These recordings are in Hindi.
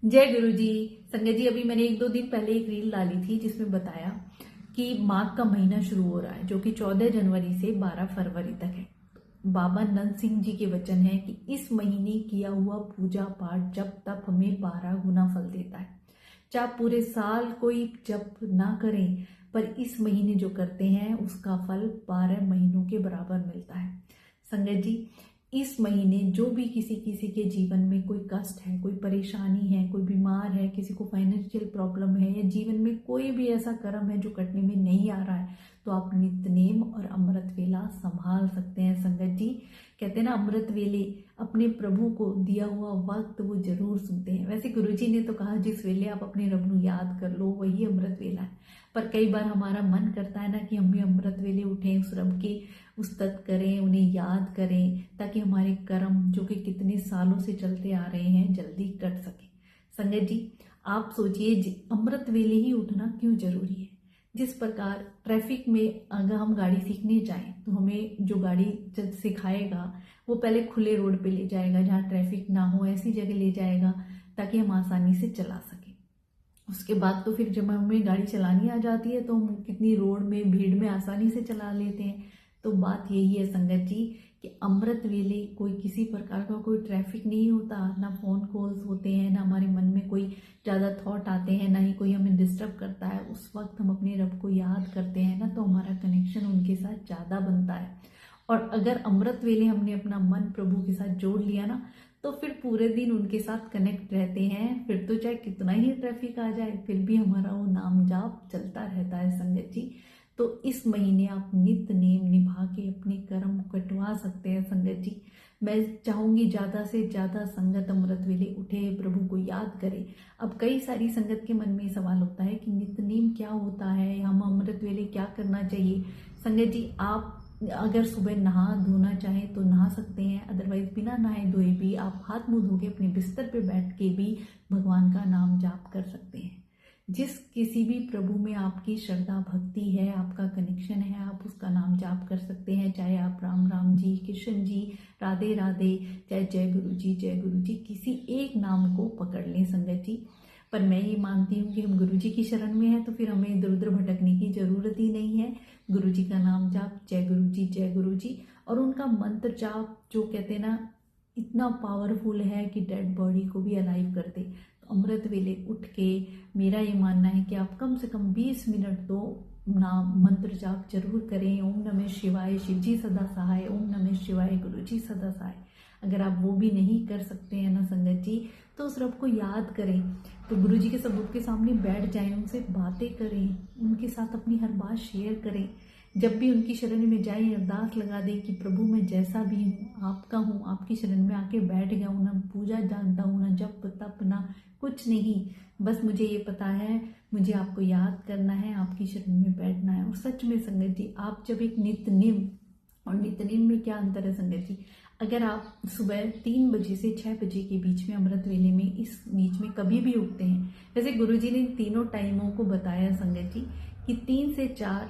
जय गुरु जी। संगत जी, अभी मैंने 1-2 दिन पहले एक रील डाली थी जिसमें बताया कि माघ का महीना शुरू हो रहा है, जो कि 14 जनवरी से 12 फरवरी तक है। बाबा नंद सिंह जी के वचन है कि इस महीने किया हुआ पूजा पाठ जप तप हमें 12 गुना फल देता है। चाहे पूरे साल कोई जप ना करें, पर इस महीने जो करते हैं उसका फल 12 महीनों के बराबर मिलता है। संगत जी, इस महीने जो भी किसी किसी के जीवन में कोई कष्ट है, कोई परेशानी है, कोई बीमार है, किसी को फाइनेंशियल प्रॉब्लम है, या जीवन में कोई भी ऐसा कर्म है जो कटने में नहीं आ रहा है, तो आप नित्यनेम और अमृत वेला संभाल सकते हैं। संगत जी, कहते हैं ना, अमृत वेले अपने प्रभु को दिया हुआ वक्त वो जरूर सुनते हैं। वैसे गुरुजी ने तो कहा जिस वेले आप अपने रब को याद कर लो वही अमृत वेला है, पर कई बार हमारा मन करता है ना कि हम भी अमृत वेले उठें, उस रब की उस्तत करें, उन्हें याद करें, ताकि हमारे कर्म जो कि कितने सालों से चलते आ रहे हैं जल्दी कट सके। संगत जी, आप सोचिए अमृत वेले ही उठना क्यों जरूरी है। जिस प्रकार ट्रैफिक में अगर हम गाड़ी सीखने जाएं तो हमें जो गाड़ी जब सिखाएगा वो पहले खुले रोड पे ले जाएगा, जहाँ ट्रैफिक ना हो ऐसी जगह ले जाएगा ताकि हम आसानी से चला सकें। उसके बाद तो फिर जब हमें गाड़ी चलानी आ जाती है तो हम कितनी रोड में भीड़ में आसानी से चला लेते हैं। तो बात यही है संगत जी कि अमृत वेले कोई किसी प्रकार का कोई ट्रैफिक नहीं होता, ना फोन कॉल्स होते हैं, ना हमारे मन में कोई ज़्यादा थॉट आते हैं, ना ही कोई हमें डिस्टर्ब करता है। उस वक्त हम अपने रब को याद करते हैं ना, तो हमारा कनेक्शन उनके साथ ज़्यादा बनता है। और अगर अमृत वेले हमने अपना मन प्रभु के साथ जोड़ लिया ना, तो फिर पूरे दिन उनके साथ कनेक्ट रहते हैं। फिर तो चाहे कितना ही ट्रैफिक आ जाए फिर भी हमारा वो नाम जाप चलता रहता है। संगत जी, तो इस महीने आप नित्य नेम निभा के अपने कर्म कटवा सकते हैं। संगत जी, मैं चाहूंगी ज्यादा से ज्यादा संगत अमृत वेले उठे, प्रभु को याद करें। अब कई सारी संगत के मन में सवाल होता है कि नित्य नेम क्या होता है, हम अमृत वेले क्या करना चाहिए। संगत जी, आप अगर सुबह नहा धोना चाहें तो नहा सकते हैं, अदरवाइज बिना नहाए धोए भी आप हाथ मुंह धो के अपने बिस्तर पे बैठ के भी भगवान का नाम जाप कर सकते हैं। जिस किसी भी प्रभु में आपकी श्रद्धा भक्ति है, आपका कनेक्शन है, आप उसका नाम जाप कर सकते हैं। चाहे आप राम राम जी, कृष्ण जी, राधे राधे, चाहे जय गुरु जी, किसी एक नाम को पकड़ लें। संगत जी, पर मैं ये मानती हूँ कि हम गुरु जी की शरण में हैं तो फिर हमें इधर उधर भटकने की जरूरत ही नहीं है। गुरु जी का नाम जाप, जय गुरु जी, और उनका मंत्र जाप जो कहते हैं ना इतना पावरफुल है कि डेड बॉडी को भी अलाइव कर दे। तो अमृत वेले उठ के मेरा ये मानना है कि आप कम से कम 20 मिनट तो नाम मंत्र जाप जरूर करें। ओम नमः शिवाय, शिव जी सदा सहाय, ओम नमः शिवाय, गुरु जी सदा सहाय। अगर आप वो भी नहीं कर सकते हैं ना संगत जी, तो उस रब को याद करें, तो गुरु जी के सबूत के सामने बैठ जाएं, उनसे बातें करें, उनके साथ अपनी हर बात शेयर करें। जब भी उनकी शरण में जाएं, अरदास लगा दें कि प्रभु मैं जैसा भी हूँ आपका हूँ, आपकी शरण में आके बैठ गया हूँ, ना पूजा जानता हूँ, ना जप तप, ना कुछ नहीं, बस मुझे ये पता है मुझे आपको याद करना है, आपकी शरण में बैठना है। और सच में संगत जी, आप जब एक नित्य नियम, और नित्य नियम में क्या अंतर है संगत जी, अगर आप सुबह 3 बजे से 6 बजे के बीच में अमृत वेले में इस बीच में कभी भी उठते हैं, वैसे गुरु जी ने तीनों टाइमों को बताया संगत जी कि 3 से 4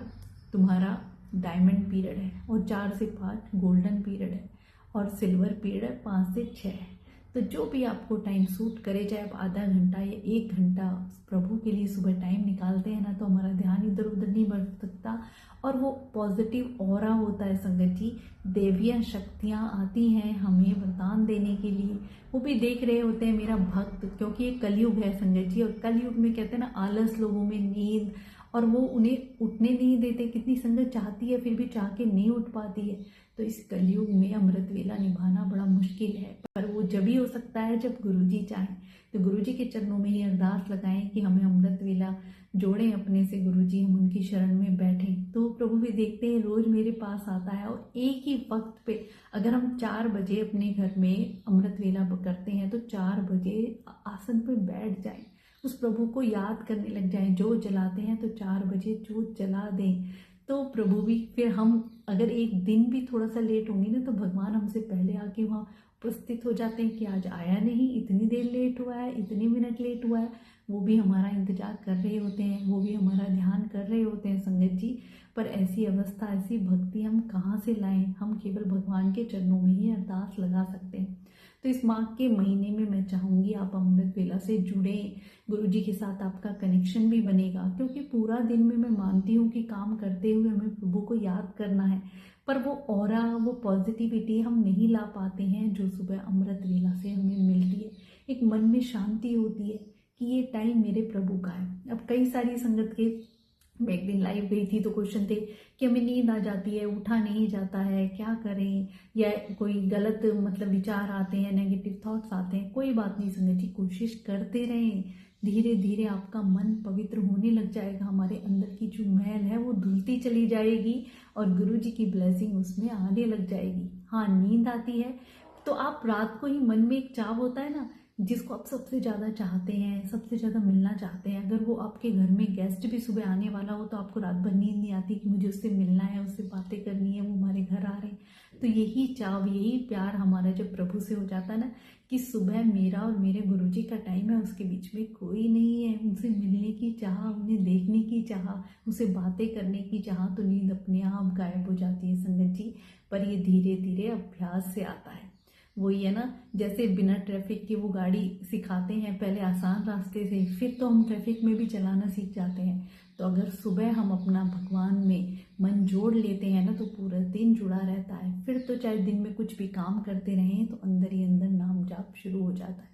तुम्हारा डायमंड पीरियड है, और 4 से 5 गोल्डन पीरियड है, और सिल्वर पीरियड 5 से 6 है। तो जो भी आपको टाइम सूट करे, चाहे आप आधा घंटा या 1 घंटा प्रभु के लिए सुबह टाइम निकालते हैं ना, तो हमारा ध्यान इधर उधर नहीं बढ़ सकता, और वो पॉजिटिव ऑरा होता है। संगत जी, देवियां शक्तियां आती हैं हमें वरदान देने के लिए, वो भी देख रहे होते हैं मेरा भक्त, क्योंकि ये कलयुग है संगत जी, और कलयुग में कहते हैं ना आलस लोगों में, नींद, और वो उन्हें उठने नहीं देते। कितनी संगत चाहती है फिर भी चाह के नहीं उठ पाती है। तो इस कलयुग में अमृत वेला निभाना बड़ा मुश्किल है, पर वो जब ही हो सकता है जब गुरुजी चाहें। तो गुरुजी के चरणों में ही अरदास लगाएं कि हमें अमृत वेला जोड़ें अपने से, गुरुजी हम उनकी शरण में बैठें। तो प्रभु भी देखते हैं रोज मेरे पास आता है, और एक ही वक्त पे अगर हम 4 बजे अपने घर में अमृत वेला करते हैं तो 4 बजे आसन पर बैठ जाएं, उस प्रभु को याद करने लग जाएं। जोत जलाते हैं तो 4 बजे जोत जला दें, तो प्रभु भी फिर हम अगर एक दिन भी थोड़ा सा लेट होंगे ना, तो भगवान हमसे पहले आके वहाँ उपस्थित हो जाते हैं कि आज आया नहीं, इतनी देर लेट हुआ है, इतने मिनट लेट हुआ है। वो भी हमारा इंतजार कर रहे होते हैं, वो भी हमारा ध्यान कर रहे होते हैं संगत जी। पर ऐसी अवस्था, ऐसी भक्ति हम कहाँ से लाएं। हम केवल भगवान के चरणों में ही अरदास लगा सकते हैं। तो इस माघ के महीने में मैं चाहूँगी आप अमृत वेला से जुड़ें, गुरु जी के साथ आपका कनेक्शन भी बनेगा, क्योंकि पूरा दिन में मैं मानती हूँ कि काम करते हुए हमें प्रभु को याद करना है, पर वो ऑरा, वो पॉजिटिविटी हम नहीं ला पाते हैं जो सुबह अमृत वेला से हमें मिलती है। एक मन में शांति होती है कि ये टाइम मेरे प्रभु का है। अब कई सारी संगत के, मैं एक दिन लाइव गई थी तो क्वेश्चन थे कि हमें नींद आ जाती है, उठा नहीं जाता है, क्या करें, या कोई गलत मतलब विचार आते हैं, नेगेटिव थॉट्स आते हैं। कोई बात नहीं संगत जी, कोशिश करते रहें, धीरे धीरे आपका मन पवित्र होने लग जाएगा, हमारे अंदर की जो मैल है वो धुलती चली जाएगी और गुरु जी की ब्लेसिंग उसमें आने लग जाएगी। हाँ, नींद आती है तो आप रात को ही, मन में एक चाव होता है ना, जिसको आप सबसे ज़्यादा चाहते हैं, सबसे ज़्यादा मिलना चाहते हैं, अगर वो आपके घर में गेस्ट भी सुबह आने वाला हो तो आपको रात भर नींद नहीं आती कि मुझे उससे मिलना है, उससे बातें करनी है, वो हमारे घर आ रहे हैं। तो यही चाव, यही प्यार हमारा जब प्रभु से हो जाता है ना, कि सुबह मेरा और मेरे गुरुजी का टाइम है, उसके बीच में कोई नहीं है, उनसे मिलने की चाह, उन्हें देखने की चाह, उनसे बातें करने की चाह, तो नींद अपने आप गायब हो जाती है संगत जी। पर ये धीरे धीरे अभ्यास से आता है। वही है ना, जैसे बिना ट्रैफिक के वो गाड़ी सिखाते हैं पहले आसान रास्ते से, फिर तो हम ट्रैफिक में भी चलाना सीख जाते हैं। तो अगर सुबह हम अपना भगवान में मन जोड़ लेते हैं ना, तो पूरा दिन जुड़ा रहता है। फिर तो चाहे दिन में कुछ भी काम करते रहें तो अंदर ही अंदर नाम जाप शुरू हो जाता है।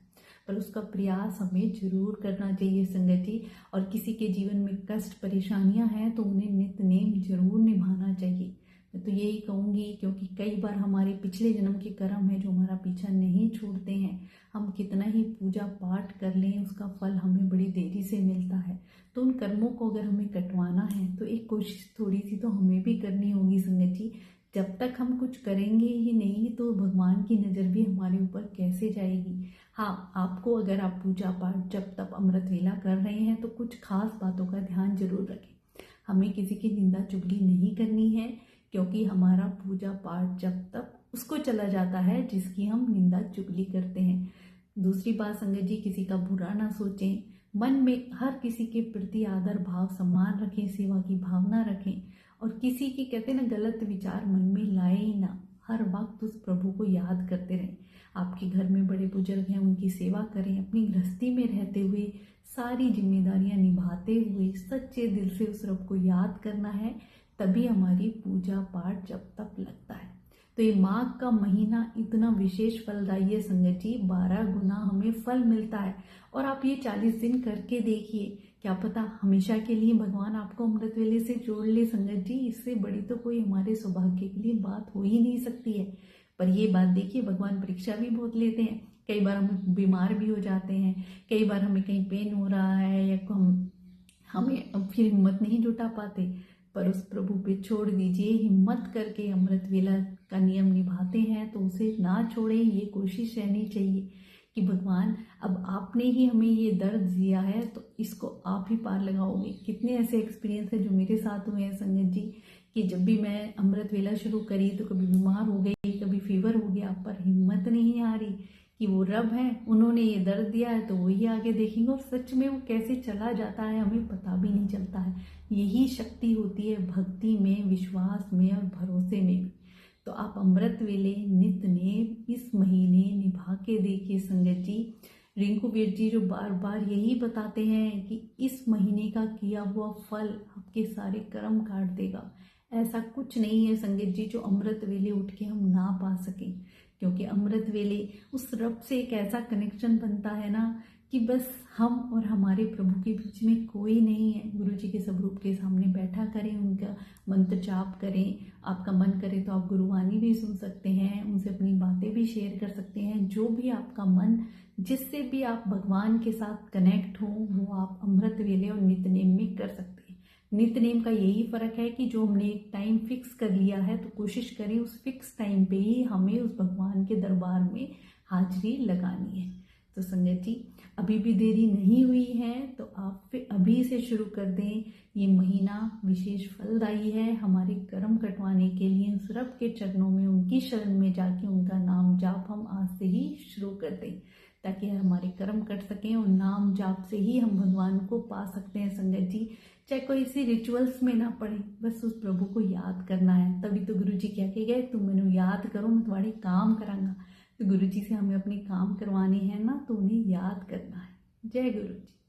पर उसका प्रयास हमें जरूर करना चाहिए संगत जी। और किसी के जीवन में कष्ट परेशानियां हैं तो उन्हें नित्य नेम जरूर निभाना चाहिए। मैं तो यही कहूँगी, क्योंकि कई बार हमारे पिछले जन्म के कर्म है जो हमारा पीछा नहीं छोड़ते हैं। हम कितना ही पूजा पाठ कर लें, उसका फल हमें बड़ी देरी से मिलता है। तो उन कर्मों को अगर हमें कटवाना है तो एक कोशिश थोड़ी सी तो हमें भी करनी होगी संगत जी। जब तक हम कुछ करेंगे ही नहीं तो भगवान की नज़र भी हमारे ऊपर कैसे जाएगी। हाँ, आपको अगर आप पूजा पाठ जब तक अमृत वेला कर रहे हैं तो कुछ खास बातों का ध्यान जरूर रखें। हमें किसी की निंदा चुगली नहीं करनी है, क्योंकि हमारा पूजा पाठ जब तक उसको चला जाता है जिसकी हम निंदा चुगली करते हैं। दूसरी बात संगत जी, किसी का बुरा ना सोचें, मन में हर किसी के प्रति आदर भाव सम्मान रखें, सेवा की भावना रखें, और किसी की कहते हैं ना गलत विचार मन में लाए ही ना। हर वक्त उस प्रभु को याद करते रहें। आपके घर में बड़े बुजुर्ग हैं, उनकी सेवा करें। अपनी गृहस्थी में रहते हुए सारी जिम्मेदारियां निभाते हुए सच्चे दिल से उस रब को याद करना है, तभी हमारी पूजा पाठ जब तक लगता है। तो ये माघ का महीना इतना विशेष फलदायी है संगत जी, 12 गुना हमें फल मिलता है। और आप ये 40 दिन करके देखिए, क्या पता हमेशा के लिए भगवान आपको अमृत वेले से जोड़ ले संगत जी। इससे बड़ी तो कोई हमारे सौभाग्य के लिए बात हो ही नहीं सकती है। पर ये बात देखिए, भगवान परीक्षा भी बहुत लेते हैं। कई बार हम बीमार भी हो जाते हैं, कई बार हमें कहीं पेन हो रहा है, या हमें फिर हिम्मत नहीं जुटा पाते, पर उस प्रभु पे छोड़ दीजिए। हिम्मत करके अमृत वेला का नियम निभाते हैं तो उसे ना छोड़ें। ये कोशिश रहनी चाहिए कि भगवान, अब आपने ही हमें ये दर्द दिया है तो इसको आप ही पार लगाओगे। कितने ऐसे एक्सपीरियंस है जो मेरे साथ हुए हैं संगत जी, कि जब भी मैं अमृत वेला शुरू करी तो कभी बीमार हो गई, कभी फीवर हो गया, पर हिम्मत नहीं आ रही कि वो रब है, उन्होंने ये दर्द दिया है तो वही आगे देखेंगे। और सच में वो कैसे चला जाता है हमें पता भी नहीं चलता है। यही शक्ति होती है भक्ति में, विश्वास में और भरोसे में भी। तो आप अमृत वेले नित्य नेम इस महीने निभा के देखिए संगत जी। रिंकू वीर जी जो बार बार यही बताते हैं कि इस महीने का किया हुआ फल आपके सारे कर्म काट देगा। ऐसा कुछ नहीं है संगत जी जो अमृत वेले उठ के हम ना पा सकें, क्योंकि अमृत वेले उस रब से एक ऐसा कनेक्शन बनता है ना कि बस हम और हमारे प्रभु के बीच में कोई नहीं है। गुरु जी के स्वरूप के सामने बैठा करें, उनका मंत्र जाप करें। आपका मन करे तो आप गुरुवाणी भी सुन सकते हैं, उनसे अपनी बातें भी शेयर कर सकते हैं। जो भी आपका मन, जिससे भी आप भगवान के साथ कनेक्ट हो, वो आप अमृत वेले और नित्यनेम में कर सकते हैं। नित्यनेम का यही फर्क है कि जो हमने एक टाइम फिक्स कर लिया है तो कोशिश करें उस फिक्स टाइम पे ही हमें उस भगवान के दरबार में हाजिरी लगानी है। तो संगत जी, अभी भी देरी नहीं हुई है तो आप फिर अभी से शुरू कर दें। ये महीना विशेष फलदायी है हमारे कर्म कटवाने के लिए। उस रब के चरणों में, उनकी शरण में जाके उनका नाम जाप हम आज से ही शुरू कर दें, ताकि हमारे कर्म कट सकें और नाम जाप से ही हम भगवान को पा सकते हैं संगत जी। चाहे कोई इसी रिचुअल्स में ना पड़े, बस उस प्रभु को याद करना है। तभी तो गुरु जी कह के गए, तुम मैनू याद करो मैं तुम्हारे काम करांगा। तो गुरु जी से हमें अपने काम करवाने हैं ना, तो उन्हें याद करना है। जय गुरु जी।